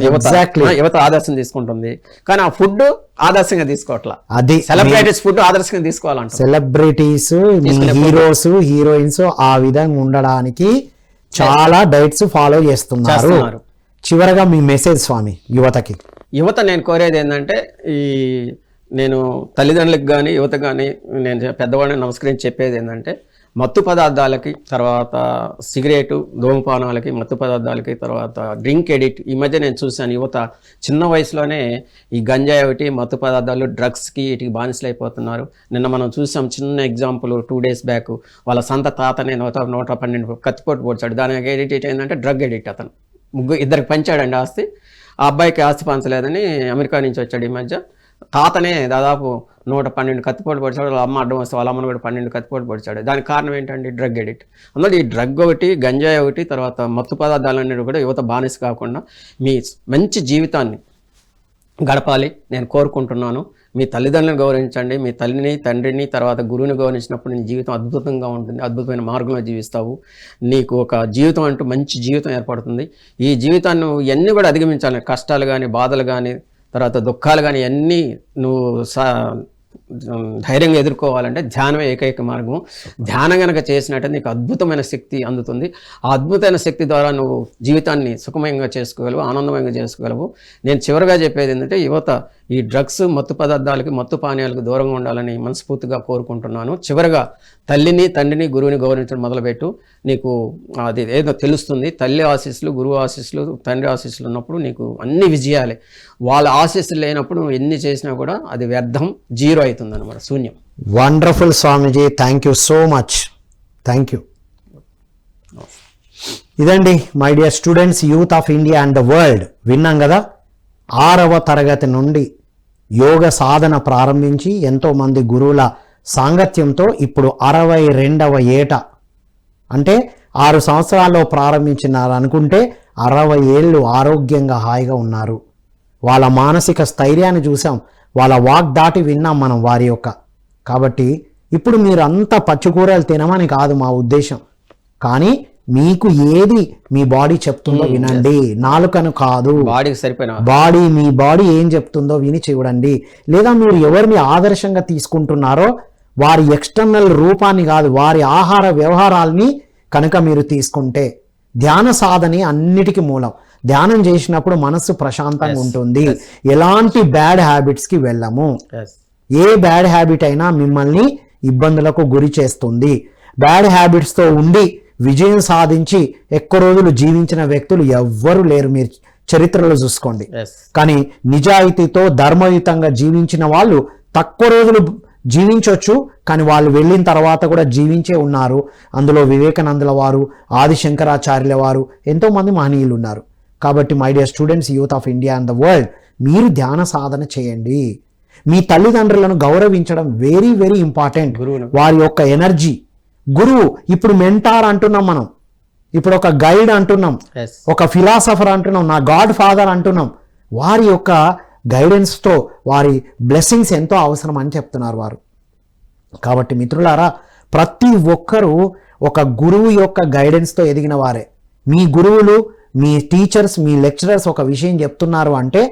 యువత ఆదర్శం తీసుకుంటుంది, కానీ ఆ ఫుడ్ ఆదర్శంగా తీసుకోవట్లా. అది సెలబ్రిటీస్ ఫుడ్ ఆదర్శంగా తీసుకోవాలంట. సెలబ్రిటీస్, హీరోస్, హీరోయిన్స్ ఆ విధంగా ఉండడానికి చాలా డైట్స్ ఫాలో చేస్తున్నారు. చివరగా మీ మెసేజ్ స్వామి యువతకి. యువత నేను కోరేది ఏంటంటే, నేను తల్లిదండ్రులకు కానీ యువత కానీ నేను పెద్దవాడిని నమస్కరించి చెప్పేది ఏంటంటే, మత్తు పదార్థాలకి, తర్వాత సిగరెటు, ధూమపానాలకి, మత్తు పదార్థాలకి, తర్వాత డ్రింక్ ఎడిక్ట్. ఈ మధ్య నేను చూశాను యువత చిన్న వయసులోనే ఈ గంజాయి ఒకటి, మత్తు పదార్థాలు, డ్రగ్స్కి వీటికి బానిసలు అయిపోతున్నారు. నిన్న మనం చూసాం చిన్న ఎగ్జాంపుల్, 2 days బ్యాక్ వాళ్ళ సొంత తాతనే 112 కత్తిపోటు పొడిచాడు. దానికి ఎడిక్ట్ ఏంటంటే డ్రగ్ ఎడిక్ట్. అతను ఇద్దరికి పంచాడండి ఆస్తి. ఆ అబ్బాయికి ఆస్తి పంచలేదని అమెరికా నుంచి వచ్చాడు ఈ మధ్య. తాతనే దాదాపు 112 కత్తిపోటు పొడిచాడు. వాళ్ళ అమ్మ అడ్డం వస్తే వాళ్ళ అమ్మను కూడా 12 కత్తిపోటు పొడిచాడు. దానికి కారణం ఏంటంటే డ్రగ్ ఎడిక్ట్. అందులో ఈ డ్రగ్ ఒకటి, గంజాయి ఒకటి, తర్వాత మత్తు పదార్థాలన్నీ కూడా యువత బానిస కాకుండా మీ మంచి జీవితాన్ని గడపాలి నేను కోరుకుంటున్నాను. మీ తల్లిదండ్రులను గౌరవించండి, మీ తల్లిని, తండ్రిని, తర్వాత గురువుని గౌరవించినప్పుడు నీ జీవితం అద్భుతంగా ఉంటుంది, అద్భుతమైన మార్గంలో జీవిస్తావు. నీకు ఒక జీవితం అంటూ మంచి జీవితం ఏర్పడుతుంది. ఈ జీవితాన్ని నువ్వు ఇవన్నీ కూడా అధిగమించాలి. కష్టాలు కానీ, బాధలు కానీ, తర్వాత దుఃఖాలు కానీ అన్నీ నువ్వు ధైర్యంగా ఎదుర్కోవాలంటే ధ్యానమే ఏకైక మార్గం. ధ్యానం కనుక చేసినట్టు నీకు అద్భుతమైన శక్తి అందుతుంది. ఆ అద్భుతమైన శక్తి ద్వారా నువ్వు జీవితాన్ని సుఖమయంగా చేసుకోగలవు, ఆనందమయంగా చేసుకోగలవు. నేను చివరిగా చెప్పేది ఏంటంటే, యువత ఈ డ్రగ్స్, మత్తు పదార్థాలకి, మత్తు పానీయాలకు దూరంగా ఉండాలని మనస్ఫూర్తిగా కోరుకుంటున్నాను. చివరిగా తల్లిని, తండ్రిని, గురువుని గౌరవించడం మొదలుపెట్టు. నీకు అది ఏదో తెలుస్తుంది. తల్లి ఆశీస్సులు, గురువు ఆశీస్సులు, తండ్రి ఆశీస్సులు ఉన్నప్పుడు నీకు అన్ని విజయాలే. వాళ్ళ ఆశీస్సులు లేనప్పుడు నువ్వు ఎన్ని చేసినా కూడా అది వ్యర్థం, జీరో అవుతుంది అనమాట, శూన్యం. Wonderful Swamiji, thank you so much. Thank you. ఇదండి my dear students, youth of India and the world. విన్నాం కదా, 6వ తరగతి నుండి యోగ సాధన ప్రారంభించి ఎంతోమంది గురువుల సాంగత్యంతో ఇప్పుడు 62వ ఏట, అంటే 6 సంవత్సరాల్లో ప్రారంభించినారు అనుకుంటే 60 ఏళ్ళు ఆరోగ్యంగా హాయిగా ఉన్నారు. వాళ్ళ మానసిక స్థైర్యాన్ని చూసాం, వాళ్ళ వాక్ దాటి విన్నాం మనం వారి యొక్క. కాబట్టి ఇప్పుడు మీరు అంతా పచ్చికూరలు తినమని కాదు మా ఉద్దేశం, కానీ మీకు ఏది మీ బాడీ చెప్తుందో వినండి, నాలుకను కాదు. బాడీకి సరిపోయిన మీ బాడీ ఏం చెప్తుందో విని చూడండి. లేదా మీరు ఎవరిని ఆదర్శంగా తీసుకుంటున్నారో వారి ఎక్స్టర్నల్ రూపాన్ని కాదు, వారి ఆహార వ్యవహారాల్ని కనుక మీరు తీసుకుంటే, ధ్యాన సాధనే అన్నిటికీ మూలం. ధ్యానం చేసినప్పుడు మనస్సు ప్రశాంతంగా ఉంటుంది. ఎలాంటి బ్యాడ్ హ్యాబిట్స్కి వెళ్ళము. ఏ బ్యాడ్ హ్యాబిట్ అయినా మిమ్మల్ని ఇబ్బందులకు గురి చేస్తుంది. బ్యాడ్ హ్యాబిట్స్తో ఉండి విజయం సాధించి ఎక్కువ రోజులు జీవించిన వ్యక్తులు ఎవ్వరు లేరు, మీరు చరిత్రలో చూసుకోండి. కానీ నిజాయితీతో ధర్మయుతంగా జీవించిన వాళ్ళు తక్కువ రోజులు జీవించవచ్చు, కానీ వాళ్ళు వెళ్ళిన తర్వాత కూడా జీవించే ఉన్నారు. అందులో వివేకానందుల వారు, ఆది శంకరాచార్యుల వారు, ఎంతోమంది మహనీయులు ఉన్నారు. కాబట్టి my dear students, youth of India and the world, మీరు ధ్యాన సాధన చేయండి. మీ తల్లిదండ్రులను గౌరవించడం వెరీ వెరీ ఇంపార్టెంట్. వారి యొక్క ఎనర్జీ, గురువు, ఇప్పుడు మెంటార్ అంటున్నాం మనం, ఇప్పుడు ఒక గైడ్ అంటున్నాం, ఒక ఫిలాసఫర్ అంటున్నాం, నా గాడ్ ఫాదర్ అంటున్నాం. వారి యొక్క గైడెన్స్తో వారి బ్లెస్సింగ్స్ ఎంతో అవసరం అని చెప్తున్నారు వారు. కాబట్టి మిత్రులారా, ప్రతి ఒక్కరూ ఒక గురువు యొక్క గైడెన్స్తో ఎదిగిన వారే. మీ గురువులు, మీ టీచర్స్, మీ లెక్చరర్స్ ఒక విషయం చెప్తున్నారు అంటే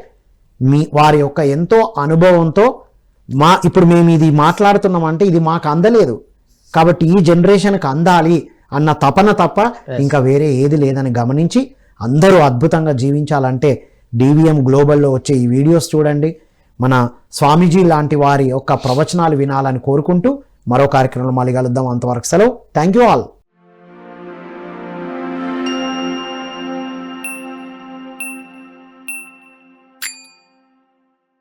వారి యొక్క ఎంతో అనుభవంతో ఇప్పుడు మేము ఇది మాట్లాడుతున్నాం అంటే ఇది మాకు అందలేదు, కాబట్టి ఈ జనరేషన్కి అందాలి అన్న తపన తప్ప ఇంకా వేరే ఏది లేదని గమనించి అందరూ అద్భుతంగా జీవించాలంటే DVM గ్లోబల్లో వచ్చే ఈ వీడియోస్ చూడండి. మన స్వామీజీ లాంటి వారి యొక్క ప్రవచనాలు వినాలని కోరుకుంటూ మరో కార్యక్రమంలో మళ్ళీ కలుద్దాం. అంతవరకు సెలవు. Thank you all.